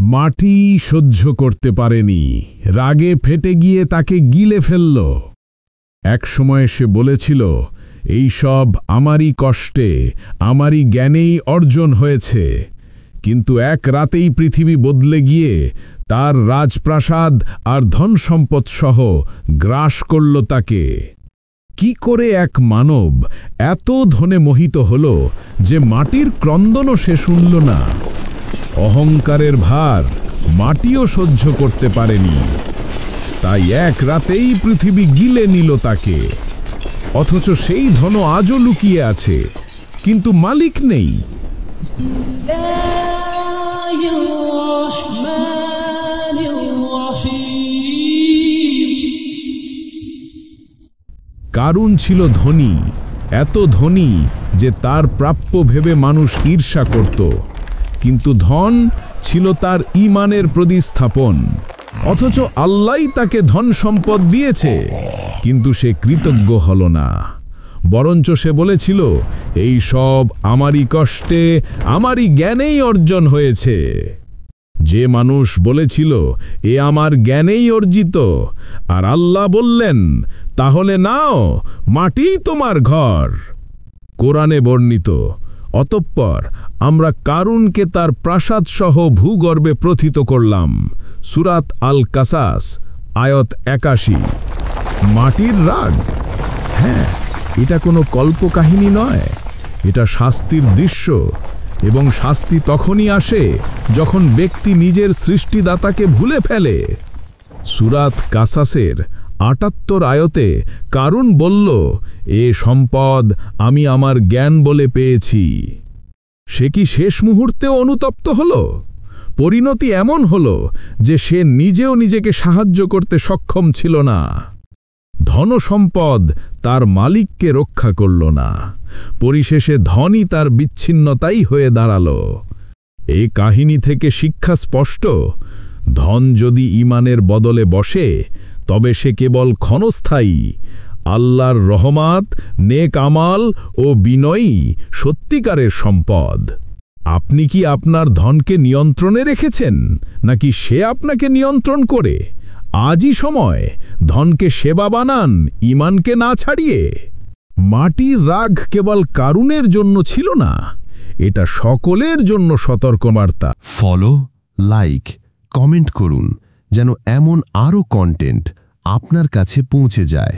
মাটি সহ্য করতে পারেনি, রাগে ফেটে গিয়ে তাকে গিলে ফেলল। একসময় সে বলেছিল, এই সব আমারই কষ্টে, আমারই জ্ঞানেই অর্জন হয়েছে। কিন্তু এক রাতেই পৃথিবী বদলে গিয়ে তার রাজপ্রাসাদ আর ধনসম্পদ সহ গ্রাস করল তাকে। কি করে এক মানব এত ধনে মোহিত হল যে মাটির ক্রন্দনও সে শুনল না? অহংকারের ভার মাটিও সহ্য করতে পারেনি, তাই এক রাতেই পৃথিবী গিলে নিল তাকে। অথচ সেই ধন আজও লুকিয়ে আছে, কিন্তু মালিক নেই। কারুন ছিল ধনী, এত ধনী যে তার প্রাপ্য ভেবে মানুষ ঈর্ষা করত। কিন্তু ধন ছিল তার ঈমানের প্রতিস্থাপন। অথচ আল্লাহই তাকে ধন সম্পদ দিয়েছে, কিন্তু সে কৃতজ্ঞ হল না। বরঞ্চ সে বলেছিল, এই সব আমারই কষ্টে, আমারই জ্ঞানেই অর্জন হয়েছে। যে মানুষ বলেছিল, এ আমার জ্ঞানেই অর্জিত, আর আল্লাহ বললেন, তাহলে নাও, মাটিই তোমার ঘর। কোরআনে বর্ণিত। অতঃপর আমরা কারুনকে তার প্রাসাদ সহ ভূগর্ভে প্রথিত করলাম। সূরাত আল কাসাস, আয়াত ৮১। মাটির রাগ? হ্যাঁ, এটা কোনো কল্পকাহিনী নয়, এটা শাস্তির দৃশ্য। এবং শাস্তি তখনই আসে যখন ব্যক্তি নিজের সৃষ্টিদাতাকে ভুলে ফেলে। সূরাত কাসাসের ৭৮ আয়াতে কারুন বলল, এ সম্পদ আমি আমার জ্ঞান বলে পেয়েছি। সে কি শেষ মুহূর্তে অনুতপ্ত হল? পরিণতি এমন হল যে সে নিজেও নিজেকে সাহায্য করতে সক্ষম ছিল না। ধনসম্পদ তার মালিককে রক্ষা করল না। পরিশেষে ধনই তার বিচ্ছিন্নতাই হয়ে দাঁড়াল। এই কাহিনী থেকে শিক্ষা স্পষ্ট, ধন যদি ঈমানের বদলে বসে, তবে সে কেবল ক্ষণস্থায়ী। আল্লাহর রহমত, নেক আমাল ও বিনয়ী সত্যিকারের সম্পদ। আপনি কি আপনার ধনকে নিয়ন্ত্রণে রেখেছেন, নাকি সে আপনাকে নিয়ন্ত্রণ করে? আজই সময়, ধনকে সেবা বানান, ঈমানকে না ছাড়িয়ে। মাটির রাগ কেবল কারুনের জন্য ছিল না, এটা সকলের জন্য সতর্কবার্তা। ফলো, লাইক, কমেন্ট করুন, যেন এমন আরও কন্টেন্ট আপনার কাছে পৌঁছে যায়।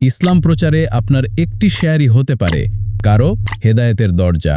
ইসলাম প্রচারে আপনার একটি শেয়ারই হতে পারে কারো হেদায়েতের দরজা।